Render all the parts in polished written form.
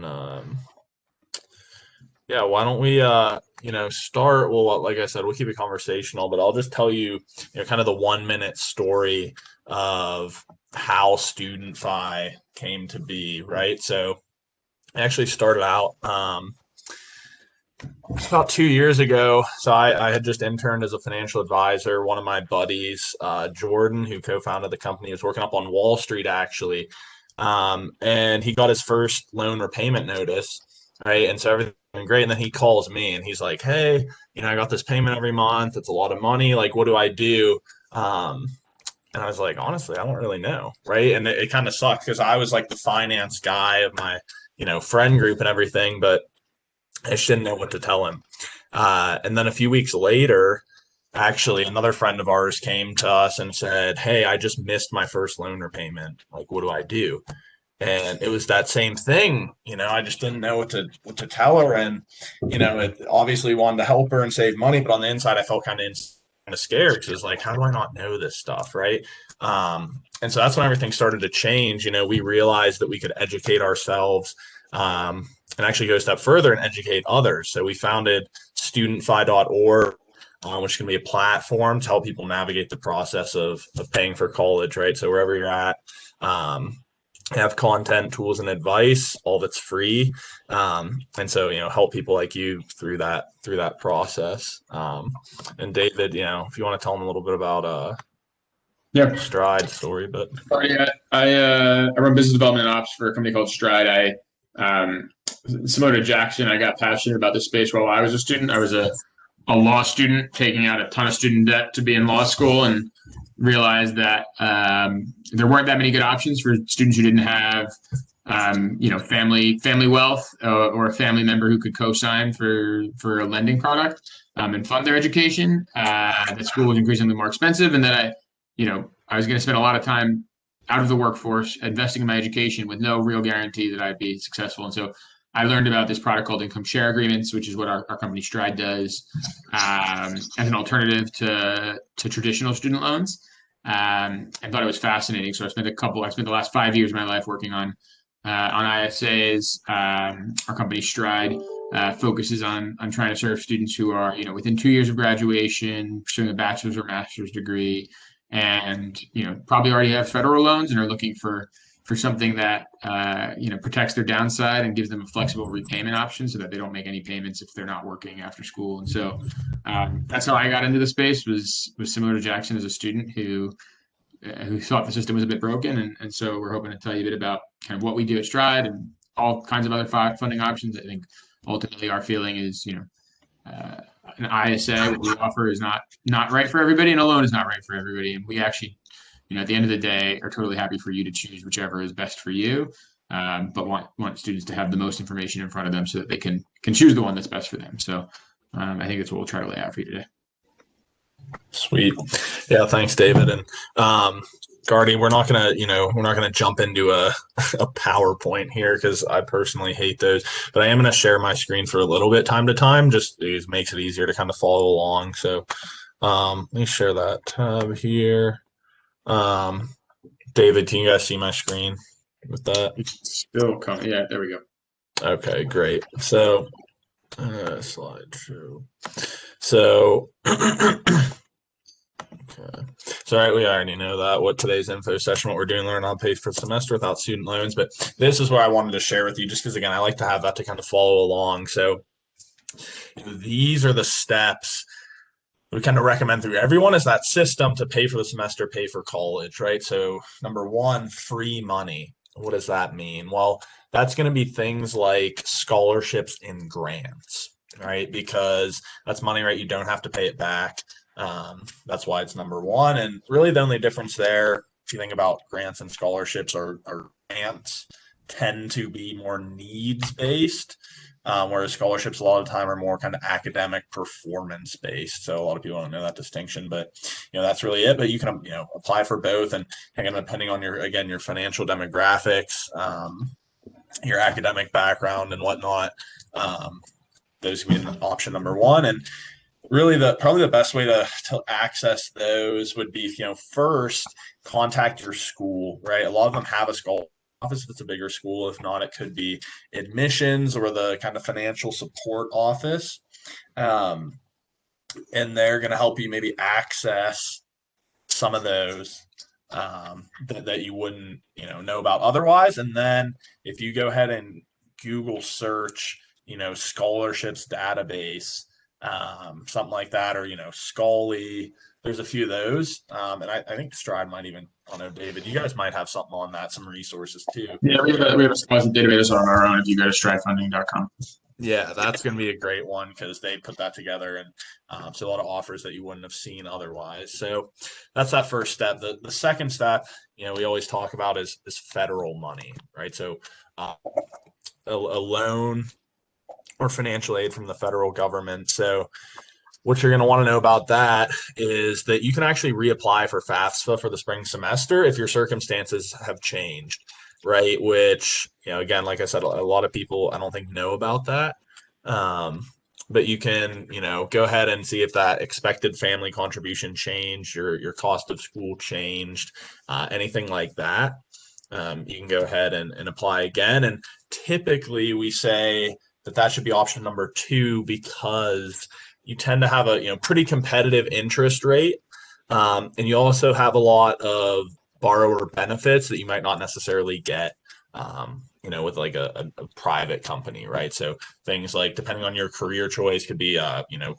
Um, yeah, why don't we, start? Well, like I said, we'll keep it conversational, but I'll just tell you, kind of the 1 minute story of how StudentFi came to be, right? So I actually started out about 2 years ago. So I had just interned as a financial advisor. One of my buddies, Jordan, who co-founded the company, was working up on Wall Street actually, and he got his first loan repayment notice, right? And so everything went great. And then he calls me and he's like, "Hey, I got this payment every month. It's a lot of money. Like, what do I do?" And I was like, honestly, I don't really know, right? And it kind of sucks because I was like the finance guy of my, friend group and everything, but I just didn't know what to tell him. And then a few weeks later, actually, another friend of ours came to us and said, "Hey, I just missed my first loan repayment. Like, what do I do?" And it was that same thing. I just didn't know what to tell her, and it obviously wanted to help her and save money, but on the inside, I felt kind of scared because it's like, how do I not know this stuff, right? And so that's when everything started to change. We realized that we could educate ourselves. And actually go a step further and educate others. So we founded StudentFi.org, which can be a platform to help people navigate the process of paying for college, right? So wherever you're at, have content, tools, and advice. All of it's free, and so help people like you through that process. And David, if you want to tell them a little bit about Yeah. Stride story, but Yeah. I run business development and ops for a company called Stride. Similar to Jackson, I got passionate about this space while I was a student. I was a law student taking out a ton of student debt to be in law school and realized that there weren't that many good options for students who didn't have family wealth or a family member who could co-sign for a lending product and fund their education. The school was increasingly more expensive, and then I was going to spend a lot of time out of the workforce investing in my education with no real guarantee that I'd be successful. And so I learned about this product called income share agreements, which is what our company Stride does as an alternative to traditional student loans. And thought it was fascinating. So I spent the last 5 years of my life working on ISAs. Our company Stride focuses on trying to serve students who are within 2 years of graduation, pursuing a bachelor's or master's degree, and probably already have federal loans and are looking for something that protects their downside and gives them a flexible repayment option so that they don't make any payments if they're not working after school. And so that's how I got into the space. Was similar to Jackson as a student who thought the system was a bit broken, and so we're hoping to tell you a bit about kind of what we do at Stride and all kinds of other funding options. I think ultimately our feeling is an ISA, what we offer is not right for everybody, and a loan is not right for everybody. And we actually, at the end of the day, are totally happy for you to choose whichever is best for you, but want students to have the most information in front of them so that they can choose the one that's best for them. So I think that's what we'll try to lay out for you today. sweet. Yeah, thanks, David. And Gardy, we're not gonna jump into a PowerPoint here because I personally hate those. But I am gonna share my screen for a little bit time to time, just it makes it easier to kind of follow along. So let me share that tab here. David, can you guys see my screen with that? It's still coming. Yeah, there we go. Okay, great. So slideshow. So okay. So, all right, we already know that what today's info session, what we're doing, learn how to pay for the semester without student loans. But this is what I wanted to share with you, just because again, I like to have that to kind of follow along. So, these are the steps we kind of recommend through everyone is that system to pay for the semester, pay for college, right? So, number one, free money. What does that mean? Well, that's going to be things like scholarships and grants, right? Because that's money, right? You don't have to pay it back. That's why it's number one. And really the only difference there, if you think about grants and scholarships, are grants tend to be more needs based, whereas scholarships a lot of the time are more kind of academic performance based. So a lot of people don't know that distinction, but that's really it. But you can apply for both, and again, depending on your financial demographics, your academic background and whatnot, those can be option number one. And really probably the best way to access those would be, first contact your school, right? A lot of them have a scholarship office if it's a bigger school. If not, it could be admissions or the kind of financial support office. Um, and they're going to help you maybe access some of those that you wouldn't know about otherwise. And then if you go ahead and Google search scholarships database, something like that, or Scully, there's a few of those, and I think Stride might even, I don't know, David, you guys might have something on that, some resources too. Yeah, we have a scholarship database on our own if you go to stridefunding.com. Yeah, that's going to be a great one because they put that together, and so a lot of offers that you wouldn't have seen otherwise. So that's that first step. The second step, we always talk about is federal money, right? So a loan or financial aid from the federal government. So what you're going to want to know about that is that you can actually reapply for FAFSA for the spring semester if your circumstances have changed, right? Which, again, like I said, a lot of people I don't think know about that. But you can, go ahead and see if that expected family contribution changed, your cost of school changed, anything like that. You can go ahead and apply again. And typically we say that should be option number 2 because you tend to have a pretty competitive interest rate, and you also have a lot of borrower benefits that you might not necessarily get with like a private company, right? So things like, depending on your career choice, could be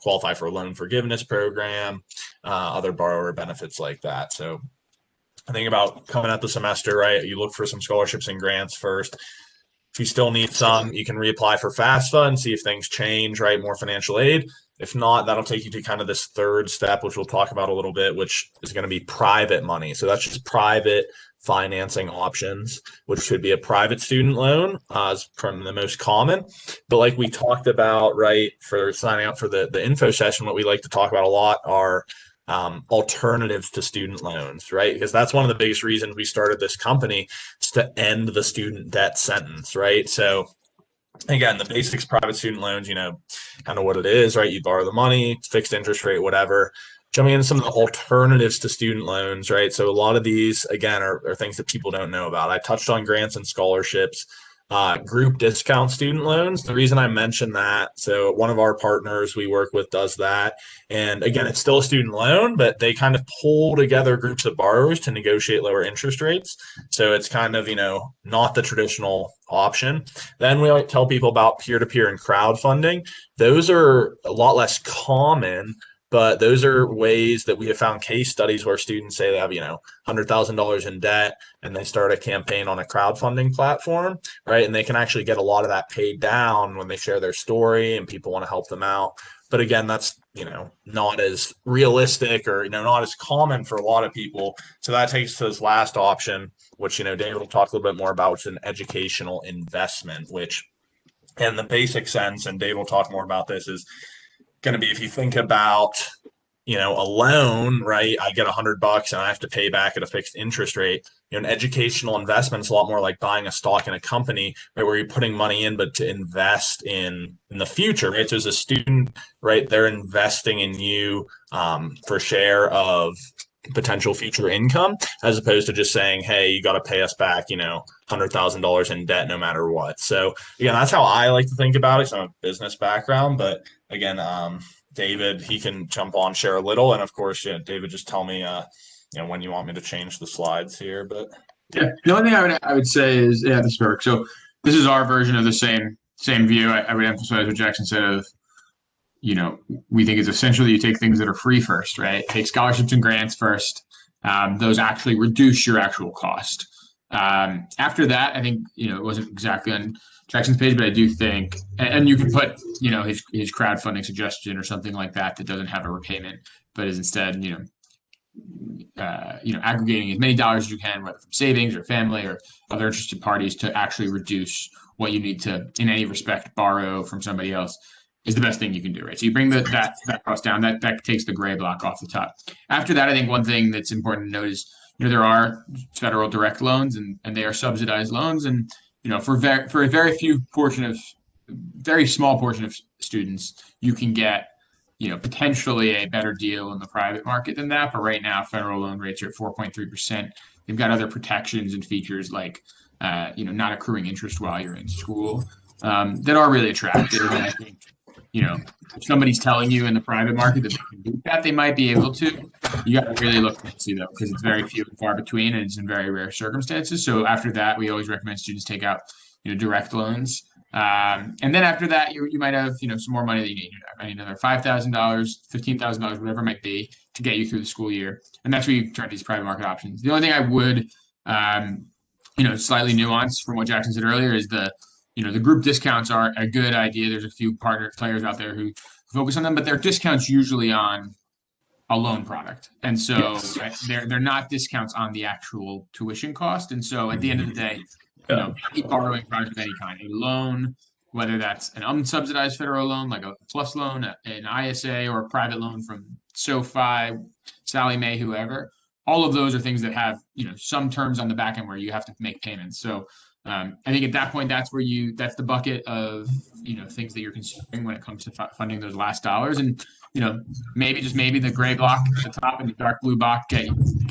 qualify for a loan forgiveness program, other borrower benefits like that. So I think about coming out the semester, right? You look for some scholarships and grants first. If you still need some, you can reapply for FAFSA and see if things change, right? More financial aid. If not, that'll take you to kind of this third step, which we'll talk about a little bit, which is going to be private money. So that's just private financing options, which should be a private student loan, is from the most common. But like we talked about, right, for signing up for the info session, what we like to talk about a lot are alternatives to student loans, right? Because that's one of the biggest reasons we started this company, is to end the student debt sentence, right? So again, the basics, private student loans, kind of what it is, right? You borrow the money, fixed interest rate, whatever. Jumping into some of the alternatives to student loans, right? So a lot of these, again, are things that people don't know about. I touched on grants and scholarships. Group discount student loans. The reason I mentioned that, so one of our partners we work with does that. And again, it's still a student loan, but they kind of pull together groups of borrowers to negotiate lower interest rates. So it's kind of, not the traditional option. Then we like tell people about peer-to-peer and crowdfunding. Those are a lot less common, but those are ways that we have found case studies where students say they have, $100,000 in debt and they start a campaign on a crowdfunding platform, right? And they can actually get a lot of that paid down when they share their story and people want to help them out. But again, that's, not as realistic or, not as common for a lot of people. So that takes us to this last option, which, David will talk a little bit more about, which is an educational investment, which in the basic sense, and Dave will talk more about this, is going to be, if you think about a loan, right? I get $100 and I have to pay back at a fixed interest rate. An educational investment is a lot more like buying a stock in a company, right? Where you're putting money in, but to invest in the future, right? So as a student, right, they're investing in you for share of potential future income, as opposed to just saying, hey, you got to pay us back, $100,000 in debt no matter what. So again, that's how I like to think about it. So I'm a business background, but again, David, he can jump on, share a little, and of course, David, just tell me, when you want me to change the slides here. But yeah, the only thing I would say is, this is perfect. So this is our version of the same view. I would emphasize what Jackson said of, we think it's essential that you take things that are free first, right? Take scholarships and grants first. Those actually reduce your actual cost. After that, I think, it wasn't exactly on Jackson's page, but I do think, and you can put, his crowdfunding suggestion or something like that doesn't have a repayment, but is instead, aggregating as many dollars as you can, whether from savings or family or other interested parties, to actually reduce what you need to, in any respect, borrow from somebody else, is the best thing you can do, right? So you bring that cost down, that takes the gray block off the top. After that, I think one thing that's important to note is, there are federal direct loans and they are subsidized loans. And, for a very small portion of students, you can get, potentially a better deal in the private market than that. But right now, federal loan rates are at 4.3%. They've got other protections and features like not accruing interest while you're in school, that are really attractive. And I think, if somebody's telling you in the private market that they can do that, they might be able to. You got to really look fancy though, because it's very few and far between, and it's in very rare circumstances. So after that, we always recommend students take out, direct loans. And then after that, you might have, some more money that you need. I need another $5,000, $15,000, whatever it might be, to get you through the school year. And that's where you turn to these private market options. The only thing I would, slightly nuanced from what Jackson said earlier is the group discounts are a good idea. There's a few partner players out there who focus on them, but they're discounts usually on a loan product. And so Yes. they're not discounts on the actual tuition cost. And so at the end of the day, any borrowing product of any kind, a loan, whether that's an unsubsidized federal loan, like a PLUS loan, an ISA, or a private loan from SoFi, Sally Mae, whoever, all of those are things that have, some terms on the back end where you have to make payments. So I think at that point, that's the bucket of, things that you're considering when it comes to funding those last dollars. And, maybe the gray block at the top and the dark blue block get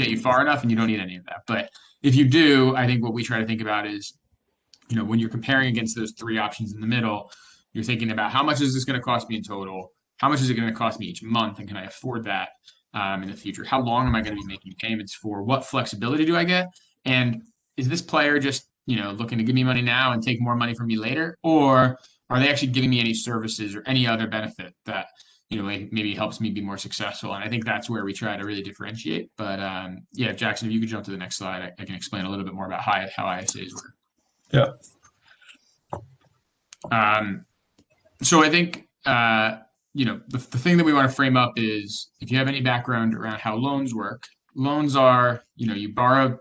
you far enough and you don't need any of that. But if you do, I think what we try to think about is, when you're comparing against those three options in the middle, you're thinking about how much is this going to cost me in total? How much is it going to cost me each month? And can I afford that in the future? How long am I going to be making payments for? What flexibility do I get? And is this player just, looking to give me money now and take more money from me later? Or are they actually giving me any services or any other benefit that, maybe helps me be more successful? And I think that's where we try to really differentiate. But yeah, Jackson, if you could jump to the next slide, I can explain a little bit more about how ISAs work. Yeah. So I think, the thing that we want to frame up is if you have any background around how loans work, loans are, you borrow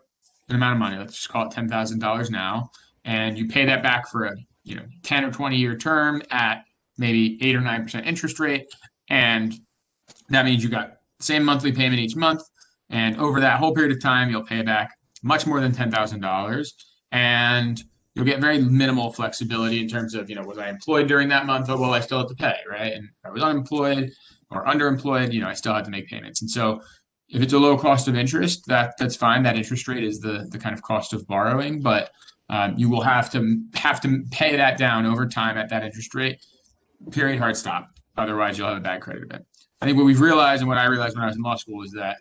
an amount of money, let's just call it $10,000 now, and you pay that back for a, 10 or 20-year term at maybe 8 or 9% interest rate. And that means you got the same monthly payment each month. And over that whole period of time, you'll pay back much more than $10,000. And you'll get very minimal flexibility in terms of, was I employed during that month? Oh, well, I still have to pay, right? And if I was unemployed or underemployed, I still had to make payments. And so if it's a low cost of interest, that's fine. That interest rate is the kind of cost of borrowing, but you will have to pay that down over time at that interest rate. Period. Hard stop. Otherwise, you'll have a bad credit event. I think what we've realized and what I realized when I was in law school is that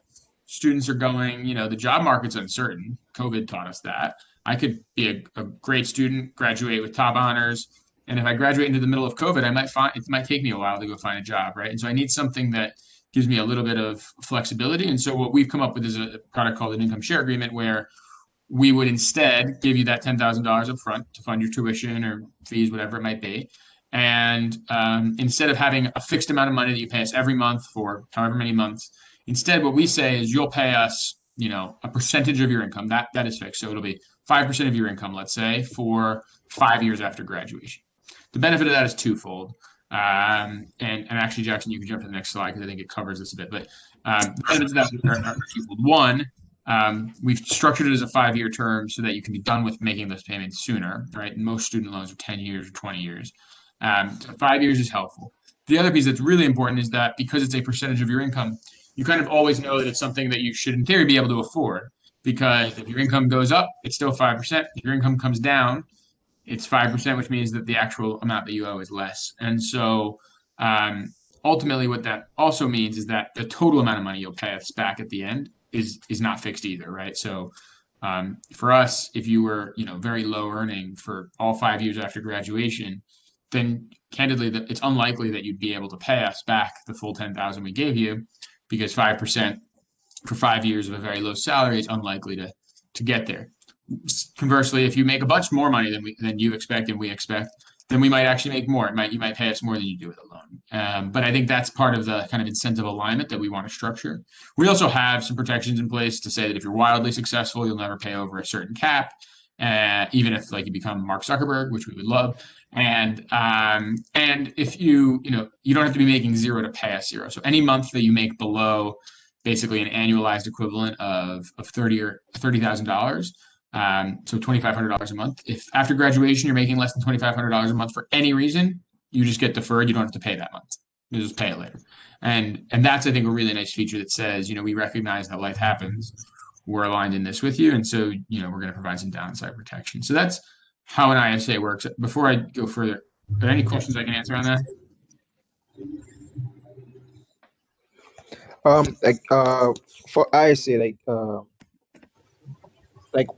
students are going, the job market's uncertain. COVID taught us that. I could be a great student, graduate with top honors, and if I graduate into the middle of COVID, it might take me a while to go find a job, right? And so I need something that gives me a little bit of flexibility. And so what we've come up with is a product called an income share agreement, where we would instead give you that $10,000 up front to fund your tuition or fees, whatever it might be. And instead of having a fixed amount of money that you pay us every month for however many months, instead what we say is you'll pay us, a percentage of your income. That is fixed. So it'll be 5% of your income, let's say, for 5 years after graduation. The benefit of that is twofold. And actually, Jackson, you can jump to the next slide because I think it covers this a bit. But the benefits of that are twofold. One, we've structured it as a 5-year term so that you can be done with making those payments sooner, right? And most student loans are 10 years or 20 years. So 5 years is helpful. The other piece that's really important is that because it's a percentage of your income, you kind of always know that it's something that you should, in theory, be able to afford. Because if your income goes up, it's still 5%. If your income comes down, it's 5%, which means that the actual amount that you owe is less. And so ultimately what that also means is that the total amount of money you'll pay us back at the end is not fixed either, right? So for us, if you were, very low earning for all 5 years after graduation, then candidly, it's unlikely that you'd be able to pay us back the full $10,000 we gave you, because 5% for 5 years of a very low salary is unlikely to get there. Conversely, if you make a bunch more money than you expect and we expect, then we might actually make more. You might pay us more than you do with a loan. But I think that's part of the kind of incentive alignment that we want to structure. We also have some protections in place to say that if you're wildly successful, you'll never pay over a certain cap, even if you become Mark Zuckerberg, which we would love. And if you don't have to be making zero to pay us zero. So any month that you make below basically an annualized equivalent of $30,000. So $2,500 a month. If after graduation you're making less than $2,500 a month for any reason, you just get deferred. You don't have to pay that month. You just pay it later. And that's, I think, a really nice feature that says, we recognize that life happens. we're aligned in this with you. And so, we're going to provide some downside protection. So that's how an ISA works. Before I go further, are there any questions I can answer on that? Like for ISA,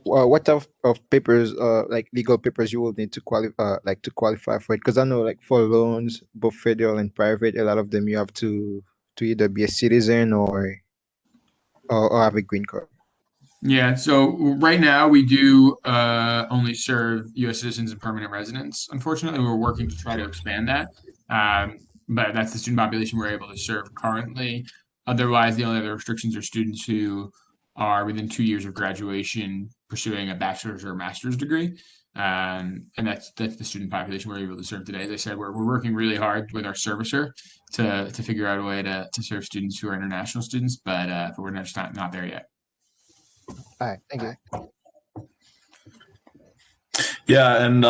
what of papers, like legal papers you will need to qualify for it? Because I know like for loans, both federal and private, a lot of them you have to either be a citizen or have a green card. Yeah, so right now we do only serve U.S. citizens and permanent residents. Unfortunately, we're working to try to expand that, but that's the student population we're able to serve currently. Otherwise, the only other restrictions are students who are within 2 years of graduation pursuing a bachelor's or master's degree, and that's the student population we're able to serve today. As I said, we're working really hard with our servicer to figure out a way to serve students who are international students, but we're just not there yet. All right, thank you. Yeah, and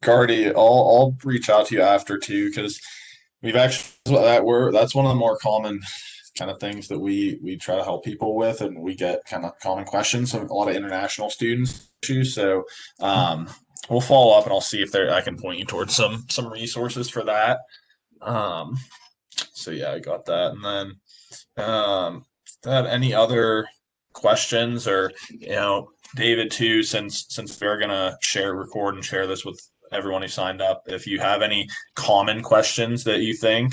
Gardy, I'll reach out to you after too, because we've actually that's one of the more common kind of things that we try to help people with, and we get kind of common questions from a lot of international students too. So we'll follow up, and I'll see if I can point you towards some resources for that. So yeah, I got that, and then have any other questions, or David too, since we're gonna record and share this with everyone who signed up, if you have any common questions that you think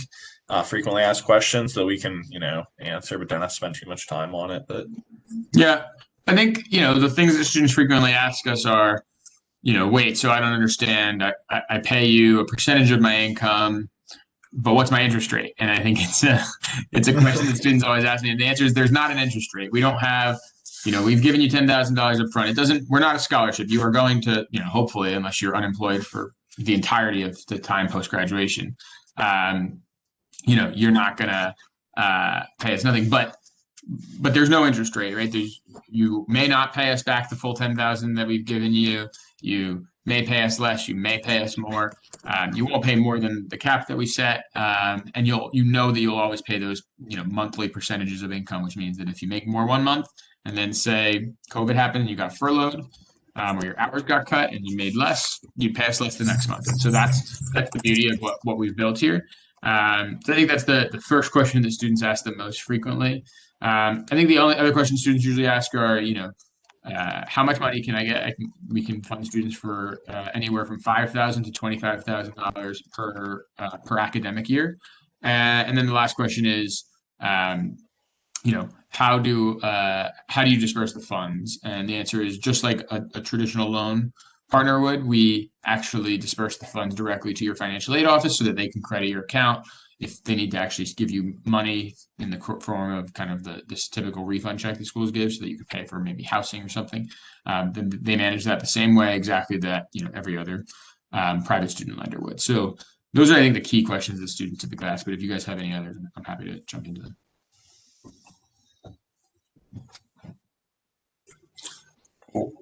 frequently asked questions that we can answer, but don't have to spend too much time on it. But yeah, I think the things that students frequently ask us are, wait, so I don't understand, I pay you a percentage of my income, but what's my interest rate? And I think it's a question that students always ask me. And the answer is there's not an interest rate. We don't have, we've given you $10,000 up front. We're not a scholarship. You are going to, hopefully, unless you're unemployed for the entirety of the time post-graduation, you're not going to pay us nothing. But there's no interest rate, right? You may not pay us back the full $10,000 that we've given you. You may pay us less. You may pay us more. You won't pay more than the cap that we set, and that you'll always pay those monthly percentages of income, which means that if you make more one month and then say COVID happened and you got furloughed, or your hours got cut and you made less, you pay us less the next month. And so that's the beauty of what we've built here. So I think that's the first question that students ask the most frequently. I think the only other questions students usually ask are, how much money can I get? We can fund students for anywhere from $5,000 to $25,000 per academic year. And then the last question is, how do you disperse the funds? And the answer is just like a traditional loan partner would. We actually disperse the funds directly to your financial aid office so that they can credit your account. If they need to actually give you money in the form of kind of this typical refund check that schools give so that you could pay for maybe housing or something, then they manage that the same way exactly that every other private student lender would. So those are, I think, the key questions that students typically ask. But if you guys have any others, I'm happy to jump into them. Cool.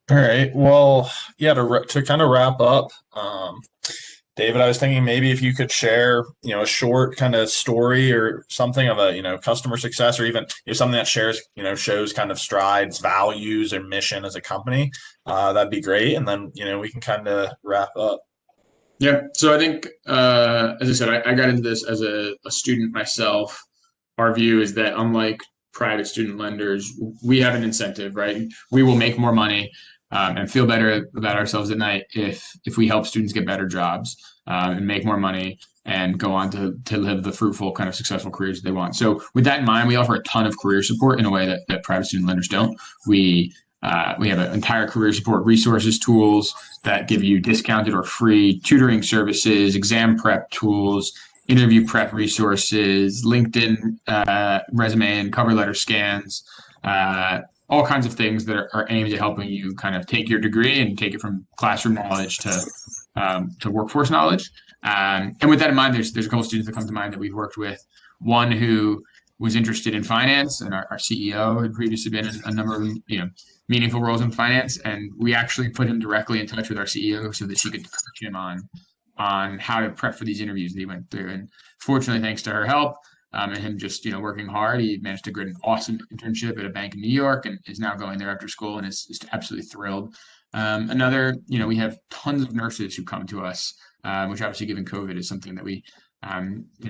All right. Well, yeah, to kind of wrap up, David, I was thinking maybe if you could share, a short kind of story or something of a, customer success, or even something that shows kind of Stride's values or mission as a company, that'd be great. And then, we can kind of wrap up. Yeah. So I think, as I said, I got into this as a student myself. Our view is that unlike private student lenders, we have an incentive, right? We will make more money and feel better about ourselves at night if we help students get better jobs and make more money and go on to live the fruitful kind of successful careers that they want. So with that in mind, we offer a ton of career support in a way that private student lenders don't. We have an entire career support resources tools that give you discounted or free tutoring services, exam prep tools, interview prep resources, LinkedIn resume and cover letter scans, all kinds of things that are aimed at helping you kind of take your degree and take it from classroom knowledge to workforce knowledge. And with that in mind, there's a couple of students that come to mind that we've worked with. One who was interested in finance, and our CEO had previously been in a number of meaningful roles in finance, and we actually put him directly in touch with our CEO so that she could coach him on how to prep for these interviews that he went through. And fortunately, thanks to her help, and him just, working hard. He managed to get an awesome internship at a bank in New York and is now going there after school and is absolutely thrilled. We have tons of nurses who come to us, which obviously given COVID is something that we,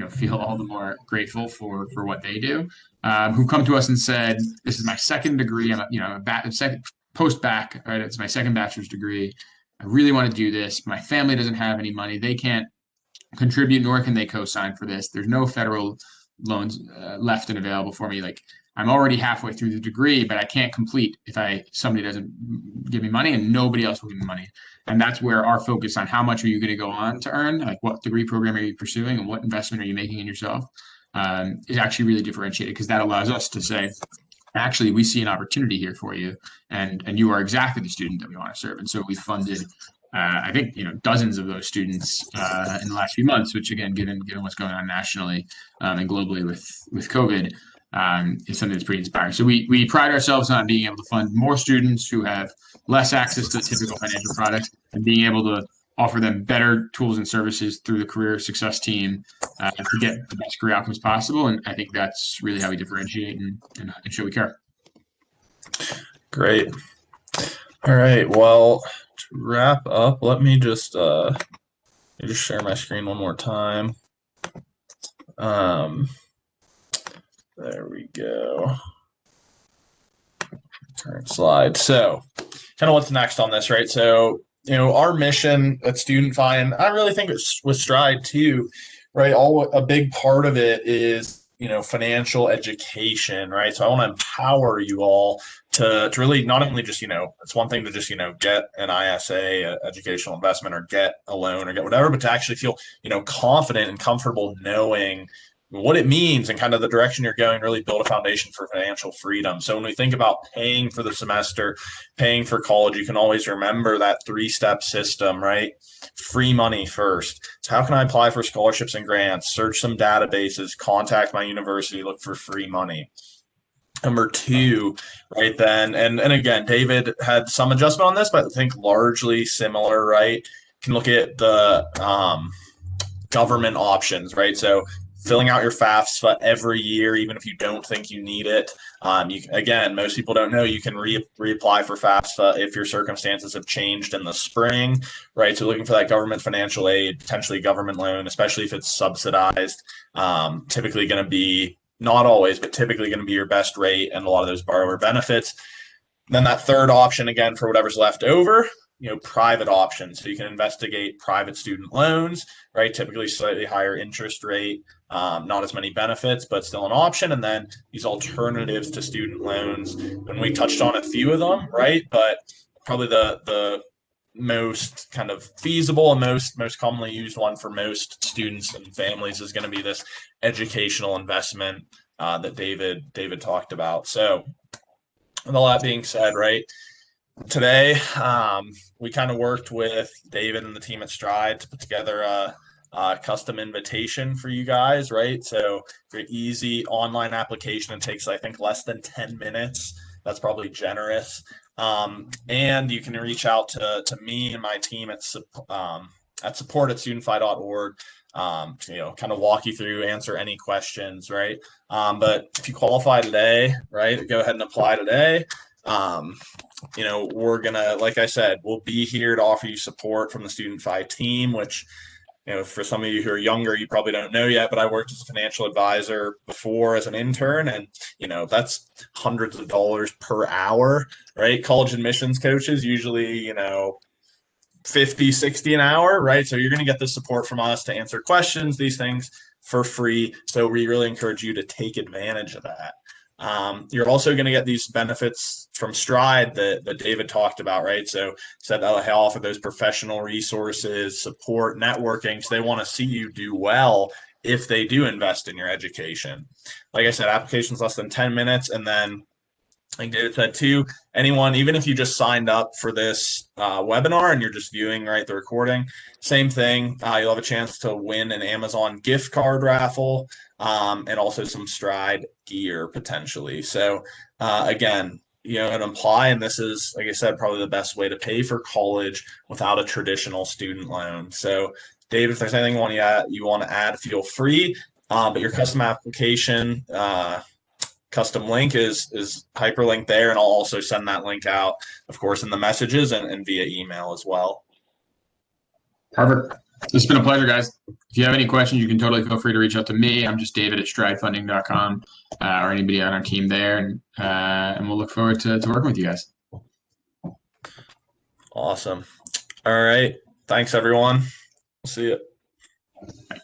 feel all the more grateful for what they do, who come to us and said, this is my second degree. I'm, second post-bac, right? It's my second bachelor's degree. I really want to do this. My family doesn't have any money. They can't contribute, nor can they co-sign for this. There's no federal loans left and available for me. Like, I'm already halfway through the degree, but I can't complete if somebody doesn't give me money, and nobody else will give me money. And that's where our focus on how much are you going to go on to earn, like what degree program are you pursuing, and what investment are you making in yourself, is actually really differentiated, because that allows us to say, actually, we see an opportunity here for you, and you are exactly the student that we want to serve. And so we funded, I think, dozens of those students in the last few months, which, again, given what's going on nationally and globally with COVID, is something that's pretty inspiring. So we pride ourselves on being able to fund more students who have less access to typical financial products, and being able to offer them better tools and services through the career success team to get the best career outcomes possible. And I think that's really how we differentiate and show we care. Great. All right. Well, to wrap up, let me just share my screen one more time. There we go. Current slide. So kind of what's next on this, right? So, our mission at StudentFi, and I really think it's with Stride too, right? A big part of it is, financial education, right? So I want to empower you all to really not only just, it's one thing to just, get an ISA, educational investment, or get a loan or get whatever, but to actually feel, confident and comfortable knowing what it means and kind of the direction you're going, really build a foundation for financial freedom. So when we think about paying for the semester, paying for college, you can always remember that 3-step system, right? Free money first. So how can I apply for scholarships and grants? Search some databases, contact my university, look for free money. Number 2, right then, and again, David had some adjustment on this, but I think largely similar, right? You can look at the government options, right? So filling out your FAFSA every year, even if you don't think you need it. Again, most people don't know you can reapply for FAFSA if your circumstances have changed in the spring, right? So looking for that government financial aid, potentially government loan, especially if it's subsidized, typically going to be, not always, but typically going to be your best rate and a lot of those borrower benefits. Then that third option, again, for whatever's left over, private options. So you can investigate private student loans, right? Typically slightly higher interest rate, not as many benefits, but still an option. And then these alternatives to student loans. And we touched on a few of them, right? But probably the most kind of feasible and most commonly used one for most students and families is going to be this educational investment that David talked about. So with all that being said, right, today we kind of worked with David and the team at Stride to put together a custom invitation for you guys, right? So very easy online application. It takes, I think, less than 10 minutes. That's probably generous. And you can reach out to me and my team at support@studentfi.org, kind of walk you through, answer any questions, right? But if you qualify today, right, go ahead and apply today. We're gonna, like I said, we'll be here to offer you support from the StudentFi team, which, for some of you who are younger, you probably don't know yet, but I worked as a financial advisor before as an intern, and, that's hundreds of dollars per hour, right? College admissions coaches usually, 50, 60 an hour, right? So you're going to get the support from us to answer questions, these things for free. So we really encourage you to take advantage of that. You're also going to get these benefits from Stride that David talked about, right? So said they'll offer those professional resources, support, networking. So they want to see you do well if they do invest in your education. Like I said, application's less than 10 minutes. And then, like David said too, anyone, even if you just signed up for this webinar and you're just viewing, right, the recording, same thing. You'll have a chance to win an Amazon gift card raffle and also some Stride gear potentially. So again, and apply, and this is, like I said, probably the best way to pay for college without a traditional student loan. So Dave, if there's anything you want to add, feel free. But your custom application, custom link is hyperlinked there, and I'll also send that link out, of course, in the messages and via email as well. Perfect. It's been a pleasure, guys. If you have any questions, you can totally feel free to reach out to me. I'm just David at stridefunding.com, or anybody on our team there, and we'll look forward to working with you guys. Awesome. All right. Thanks, everyone. We'll see you. Bye.